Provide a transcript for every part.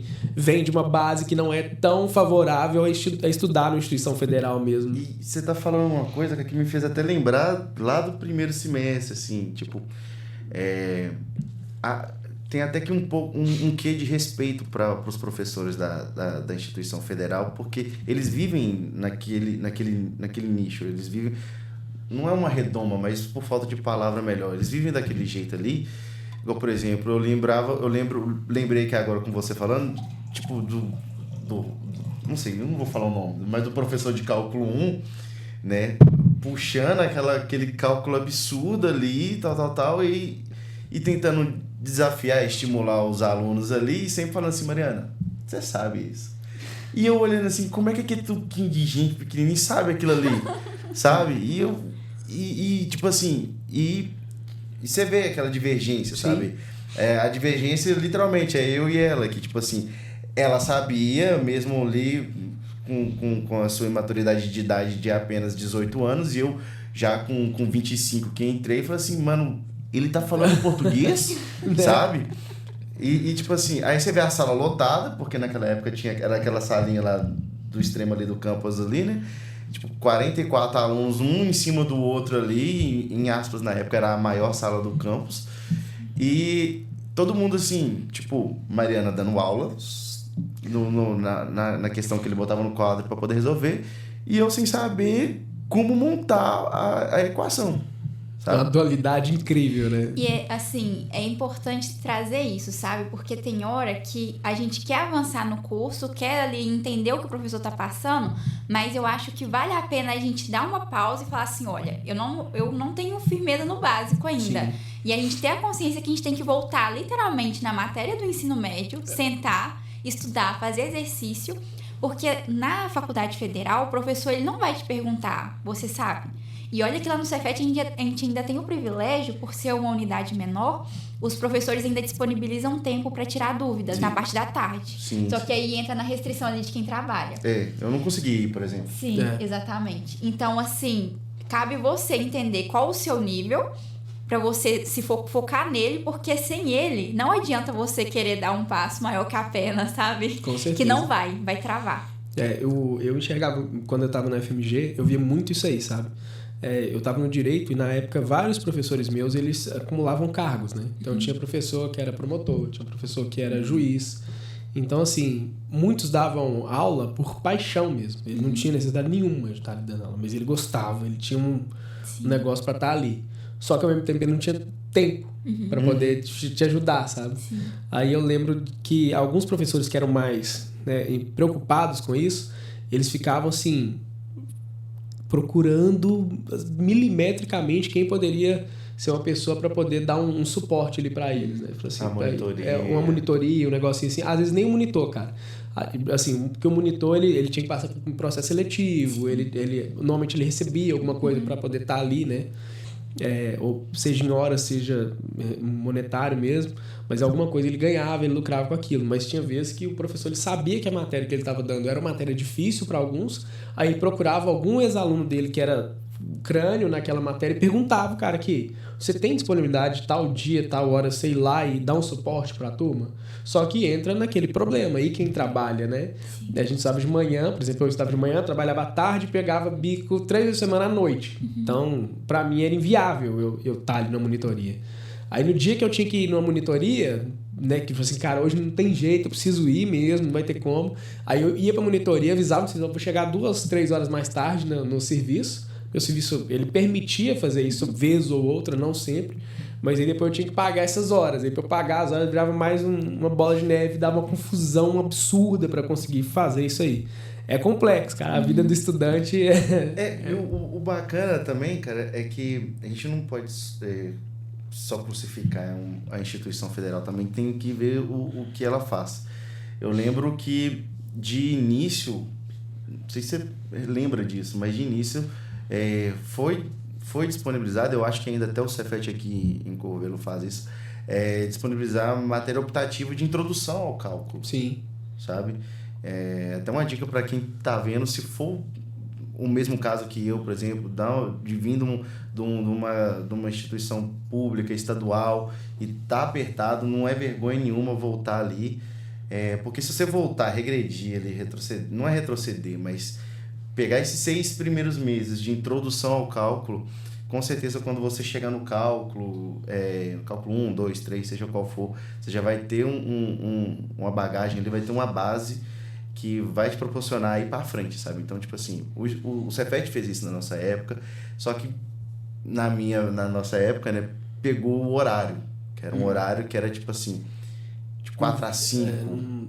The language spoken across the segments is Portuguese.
também vem de uma base que não é tão favorável a estudar na instituição federal mesmo. E você tá falando uma coisa que me fez até lembrar lá do primeiro semestre, assim, tipo... tem até que um quê de respeito para os professores da instituição federal, porque eles vivem naquele nicho, eles vivem... Não é uma redoma, mas por falta de palavra melhor, eles vivem daquele jeito ali. Igual, por exemplo, lembrei que agora com você falando, tipo, não sei, eu não vou falar o nome, mas do professor de cálculo 1, né? Puxando aquele cálculo absurdo ali, tal, e tentando desafiar, estimular os alunos ali, e sempre falando assim, Mariana, você sabe isso. E eu olhando assim, como é que aquele tuquinho de gente pequenininho sabe aquilo ali, sabe? E tipo assim, e você vê aquela divergência, sim, sabe? A divergência literalmente é eu e ela, que tipo assim, ela sabia, mesmo ali com a sua imaturidade de idade de apenas 18 anos, e eu já com 25 que entrei, e falei assim, mano, ele tá falando português, sabe? E tipo assim, aí você vê a sala lotada, porque naquela época era aquela salinha lá do extremo ali do campus ali, né? Tipo, 44 alunos, um em cima do outro ali, em aspas, na época era a maior sala do campus. E todo mundo assim, tipo, Mariana dando aula na questão que ele botava no quadro para poder resolver, e eu sem saber como montar a equação. Sabe? Uma dualidade incrível, né? E assim, é importante trazer isso, sabe? Porque tem hora que a gente quer avançar no curso, quer ali entender o que o professor tá passando, mas eu acho que vale a pena a gente dar uma pausa e falar assim, olha, eu não tenho firmeza no básico ainda. Sim. E a gente ter a consciência que a gente tem que voltar literalmente na matéria do ensino médio, sentar, estudar, fazer exercício, porque na faculdade federal, o professor ele não vai te perguntar, você sabe? E olha que lá no Cefet a gente ainda tem o privilégio, por ser uma unidade menor, os professores ainda disponibilizam tempo para tirar dúvidas, sim, na parte da tarde. Sim. Só que aí entra na restrição ali de quem trabalha. Eu não consegui ir, por exemplo. Sim, exatamente. Então, assim, cabe você entender qual o seu nível, para você se focar nele, porque sem ele, não adianta você querer dar um passo maior que a perna, sabe? Com certeza. Que não vai travar. Eu enxergava, quando eu tava na FMG, eu via muito isso aí, sabe? Eu estava no direito e na época vários professores meus eles acumulavam cargos, né? Então tinha professor que era promotor, tinha professor que era juiz. Então assim, muitos davam aula por paixão mesmo. Ele não tinha necessidade nenhuma de estar dando aula, mas ele gostava, ele tinha um negócio para estar ali. Só que ao mesmo tempo ele não tinha tempo para poder te ajudar, sabe? Sim. Aí eu lembro que alguns professores que eram mais, né, preocupados com isso, eles ficavam assim procurando milimetricamente quem poderia ser uma pessoa para poder dar um suporte ali para eles, né? Assim, a monitoria. Uma monitoria, um negocinho assim. Às vezes nem o monitor, cara. Assim, porque o monitor, ele tinha que passar por um processo seletivo, ele normalmente ele recebia alguma coisa para poder estar ali, né? Ou seja em horas, seja monetário mesmo, mas alguma coisa ele ganhava, ele lucrava com aquilo. Mas tinha vezes que o professor ele sabia que a matéria que ele estava dando era uma matéria difícil para alguns, aí procurava algum ex-aluno dele que era crânio naquela matéria e perguntava, cara, que você tem disponibilidade tal dia, tal hora, sei lá, e dá um suporte para a turma? Só que entra naquele problema aí quem trabalha, né? Sim. A gente estava de manhã, por exemplo, eu estava de manhã, trabalhava à tarde, pegava bico 3 vezes por semana à noite. Então, para mim era inviável eu estar ali na monitoria. Aí no dia que eu tinha que ir numa monitoria, né, que eu falei assim, cara, hoje não tem jeito, eu preciso ir mesmo, não vai ter como. Aí eu ia pra monitoria, avisava que eu vou chegar 2, 3 horas mais tarde no serviço. Meu serviço, ele permitia fazer isso vez ou outra, não sempre, mas aí depois eu tinha que pagar essas horas. Aí pra eu pagar as horas, virava mais uma bola de neve, dava uma confusão absurda para conseguir fazer isso aí. É complexo, cara. A vida do estudante O bacana também, cara, é que a gente não pode só crucificar a instituição federal, também tem que ver o que ela faz. Eu lembro que de início, não sei se você lembra disso, mas de início foi disponibilizado, eu acho que ainda até o Cefet aqui em Corvelo faz isso, disponibilizar matéria optativa de introdução ao cálculo. Sim. Sabe? Até uma dica para quem tá vendo, se for o mesmo caso que eu, por exemplo, vindo de uma instituição pública, estadual, e tá apertado, não é vergonha nenhuma voltar ali. Porque se você voltar, regredir, ele retroceder, não é retroceder, mas pegar esses 6 primeiros meses de introdução ao cálculo, com certeza quando você chegar no cálculo, cálculo 1, 2, 3, seja qual for, você já vai ter uma bagagem, ele vai ter uma base que vai te proporcionar ir para frente, sabe? Então, tipo assim, o Cefet fez isso na nossa época, só que na nossa época, né, pegou o horário, que era um horário que era tipo assim, de 4 a 5.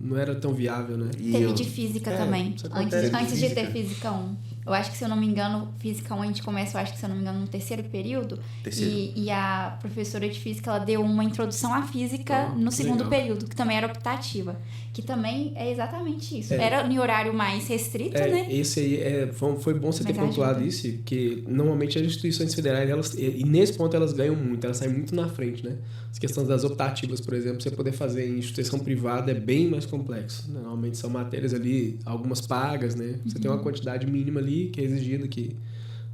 Não era tão viável, né? Teve de física também. acontece. Antes de ter física 1. Eu acho que, se eu não me engano, física 1 a gente começa, eu acho que, se eu não me engano, no terceiro período. E a professora de física, ela deu uma introdução à física no segundo período, que também era optativa. Que também é exatamente isso. Era em horário mais restrito, né? Esse aí, foi bom você ter Mas pontuado isso, porque normalmente as instituições federais, e nesse ponto elas ganham muito, elas saem muito na frente, né? As questões das optativas, por exemplo, você poder fazer em instituição privada é bem mais complexo. Normalmente são matérias ali, algumas pagas, né? Você tem uma quantidade mínima ali que é exigida, que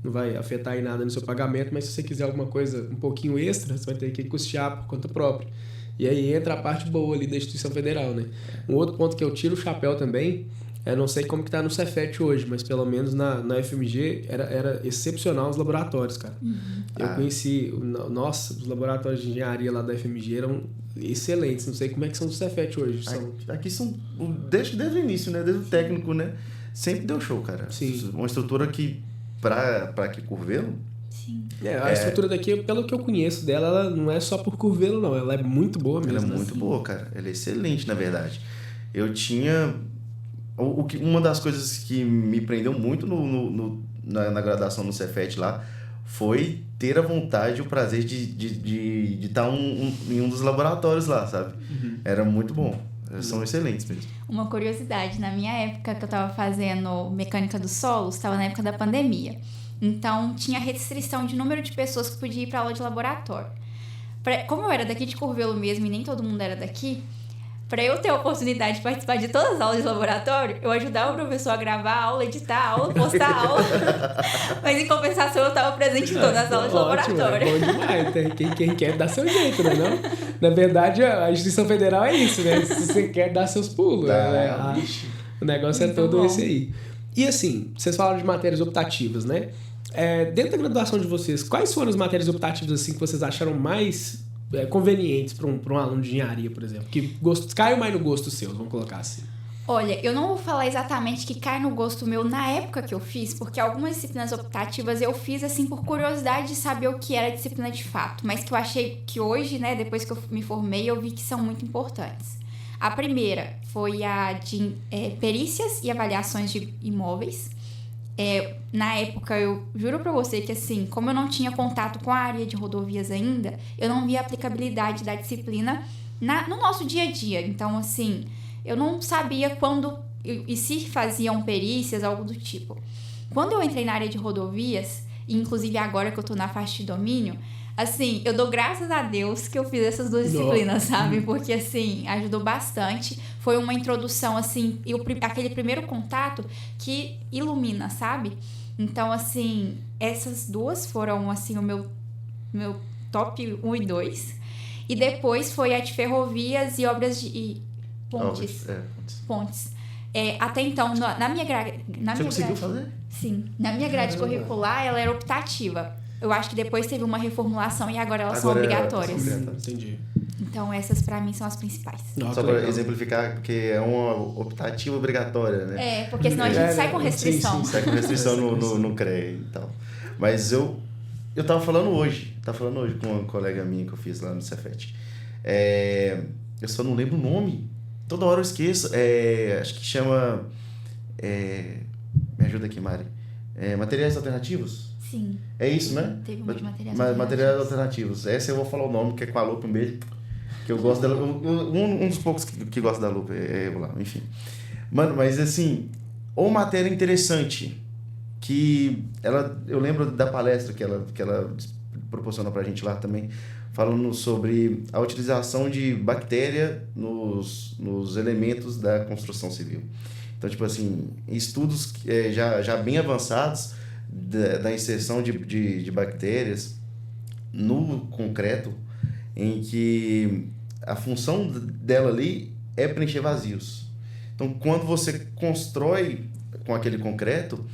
não vai afetar em nada no seu pagamento, mas se você quiser alguma coisa um pouquinho extra, você vai ter que custear por conta própria. E aí entra a parte boa ali da instituição federal, né? Um outro ponto que eu tiro o chapéu também, não sei como que tá no Cefet hoje, mas pelo menos na FMG era excepcional os laboratórios, cara. Eu conheci, os laboratórios de engenharia lá da FMG eram excelentes, não sei como é que são do Cefet hoje. Aqui são, desde o início, né? Desde o técnico, né? Sempre deu show, cara. Sim. Uma estrutura que, pra aqui, Curvelo... Sim. A estrutura daqui, pelo que eu conheço dela, ela não é só por Curvelo, não. Ela é muito boa mesmo. Ela é muito boa, cara. Ela é excelente, na verdade. Eu tinha... Uma das coisas que me prendeu muito na graduação no Cefet lá foi ter a vontade e o prazer de estar em um dos laboratórios lá, sabe? Era muito bom. São excelentes mesmo. Uma curiosidade, na minha época que eu estava fazendo mecânica dos solos, estava na época da pandemia. Então, tinha restrição de número de pessoas que podia ir para aula de laboratório. Como eu era daqui de Curvelo mesmo e nem todo mundo era daqui, para eu ter a oportunidade de participar de todas as aulas de laboratório, eu ajudava o professor a gravar a aula, editar a aula, postar a aula. Mas, em compensação, eu estava presente em todas as aulas de laboratório. É bom demais. Quem quer dá seu jeito, né? Não? Na verdade, a instituição federal é isso, né? Se você quer dar seus pulos. O negócio muito todo bom. esse aí. E assim, vocês falaram de matérias optativas, né? Dentro da graduação de vocês, quais foram as matérias optativas assim, que vocês acharam mais convenientes para um aluno de engenharia, por exemplo? Que caiam mais no gosto seu, vamos colocar assim. Olha, eu não vou falar exatamente que cai no gosto meu na época que eu fiz, porque algumas disciplinas optativas eu fiz assim por curiosidade de saber o que era disciplina de fato, mas que eu achei que hoje, né, depois que eu me formei, eu vi que são muito importantes. A primeira foi a de perícias e avaliações de imóveis. Na época, eu juro pra você que, assim, como eu não tinha contato com a área de rodovias ainda, eu não via a aplicabilidade da disciplina no nosso dia a dia. Então, assim, eu não sabia quando e se faziam perícias, algo do tipo. Quando eu entrei na área de rodovias, e inclusive agora que eu tô na faixa de domínio, assim, eu dou graças a Deus que eu fiz essas duas disciplinas, sabe? Porque, assim, ajudou bastante. Foi uma introdução, assim, e aquele primeiro contato que ilumina, sabe? Então, assim, essas duas foram, assim, o meu top 1 e 2. E depois foi a de ferrovias e obras de pontes. Pontes. Até então, na minha grade... Você conseguiu fazer? Sim. Na minha grade curricular, ela era optativa. Eu acho que depois teve uma reformulação e agora elas são obrigatórias. Entendi. Então, essas pra mim são as principais. Só para exemplificar, porque é uma optativa obrigatória, né? Porque senão a gente sai com restrição. Sim, sai com restrição no CREA e tal. Mas eu tava falando hoje com uma colega minha que eu fiz lá no Cefet. Eu só não lembro o nome. Toda hora eu esqueço. Acho que chama... me ajuda aqui, Mari. Materiais alternativos? Sim. É isso, né? Teve um de materiais alternativos. Materiais alternativos. Essa eu vou falar o nome, que é com a Lupe mesmo. Que eu gosto dela. Um dos poucos que gosta da Lupe. Eu lá, enfim. Mano, mas assim... Ou matéria interessante. Que eu lembro da palestra que ela proporcionou pra gente lá também. Falando sobre a utilização de bactéria nos elementos da construção civil. Então, tipo assim, estudos já bem avançados da inserção de bactérias no concreto, em que a função dela ali é preencher vazios. Então, quando você constrói com aquele concreto,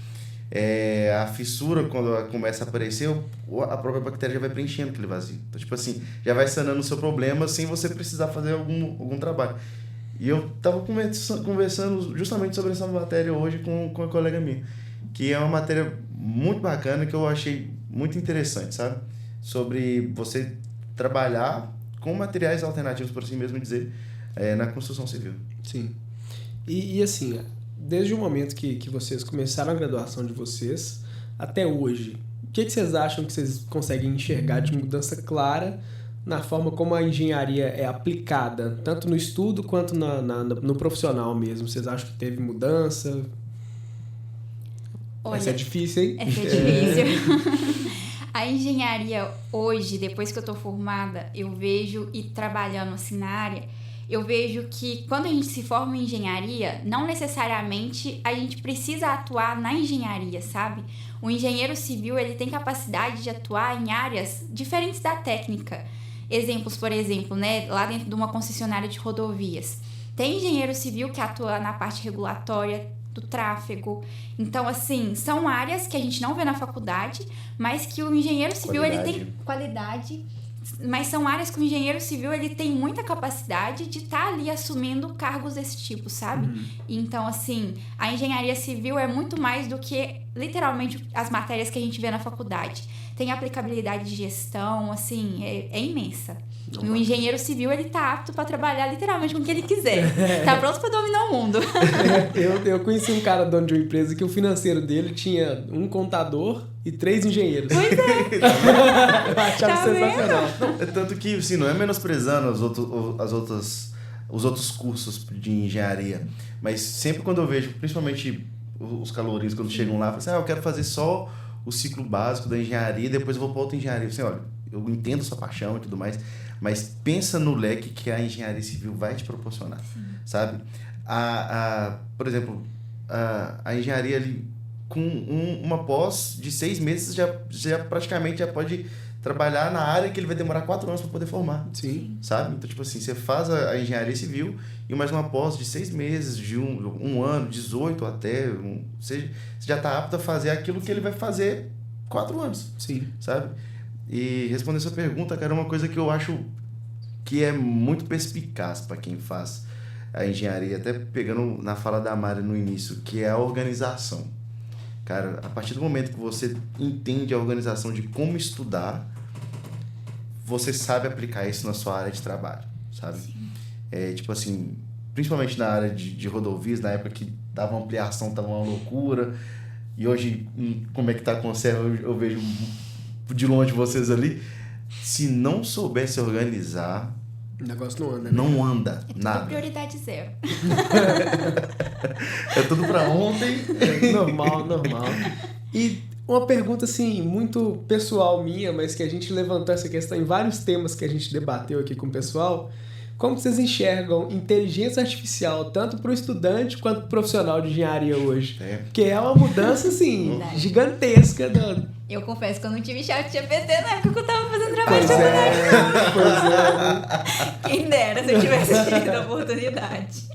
a fissura, quando ela começa a aparecer, a própria bactéria já vai preenchendo aquele vazio. Então, tipo assim, já vai sanando o seu problema sem você precisar fazer algum trabalho. E eu tava conversando justamente sobre essa matéria hoje com uma colega minha, que é uma matéria muito bacana, que eu achei muito interessante, sabe? Sobre você trabalhar com materiais alternativos, por assim mesmo dizer, na construção civil. Sim. E assim, desde o momento que vocês começaram a graduação de vocês até hoje, o que vocês acham que vocês conseguem enxergar de mudança clara na forma como a engenharia é aplicada, tanto no estudo quanto no profissional mesmo? Vocês acham que teve mudança? Olha, essa é difícil, hein? Essa é difícil. A engenharia hoje, depois que eu tô formada, eu vejo, e trabalhando assim na área, eu vejo que quando a gente se forma em engenharia, não necessariamente a gente precisa atuar na engenharia, sabe? O engenheiro civil, ele tem capacidade de atuar em áreas diferentes da técnica. Exemplos, por exemplo, né, lá dentro de uma concessionária de rodovias. Tem engenheiro civil que atua na parte regulatória do tráfego. Então, assim, são áreas que a gente não vê na faculdade, mas que o engenheiro civil ele tem qualidade, mas são áreas que o engenheiro civil ele tem muita capacidade de estar ali assumindo cargos desse tipo, sabe? Então, assim, a engenharia civil é muito mais do que literalmente as matérias que a gente vê na faculdade. Tem aplicabilidade de gestão, assim, é imensa. E o engenheiro civil, ele tá apto para trabalhar literalmente com o que ele quiser. Tá pronto para dominar o mundo. Eu conheci um cara dono de uma empresa que o financeiro dele tinha um contador e 3 engenheiros. Pois é. Eu achava sensacional. Tanto que, assim, não é menosprezando os outros cursos de engenharia, mas sempre quando eu vejo, principalmente os calourinhos, quando chegam lá, falam assim, eu quero fazer só o ciclo básico da engenharia e depois eu vou para outra engenharia. Eu falei, olha, eu entendo sua paixão e tudo mais, mas pensa no leque que a engenharia civil vai te proporcionar, sabe? Por exemplo, a engenharia ali, com uma pós de 6 meses, já praticamente já pode trabalhar na área que ele vai demorar 4 anos para poder formar. Sim. Sabe? Então, tipo assim, você faz a engenharia civil e mais uma pós de 6 meses, de um ano, 18 até... Você já está apto a fazer aquilo que ele vai fazer 4 anos. Sim. Sabe? E responder essa pergunta, cara, é uma coisa que eu acho que é muito perspicaz para quem faz a engenharia, até pegando na fala da Mari no início, que é a organização. Cara, a partir do momento que você entende a organização de como estudar, você sabe aplicar isso na sua área de trabalho, sabe? Tipo assim, principalmente na área de rodovias, na época que dava ampliação, tava uma loucura, e hoje, como é que tá a conserva, eu vejo de longe vocês ali, se não souber se organizar, o negócio não anda, né? Não anda, nada. Prioridade zero. É tudo pra ontem. Normal. E uma pergunta, assim, muito pessoal minha, mas que a gente levantou essa questão em vários temas que a gente debateu aqui com o pessoal. Como vocês enxergam inteligência artificial, tanto para o estudante quanto para o profissional de engenharia hoje? Porque é uma mudança, assim, gigantesca. Eu confesso que eu não tive chat GPT na época que eu tava fazendo trabalho de faculdade. Pois é. Quem dera se eu tivesse tido a oportunidade.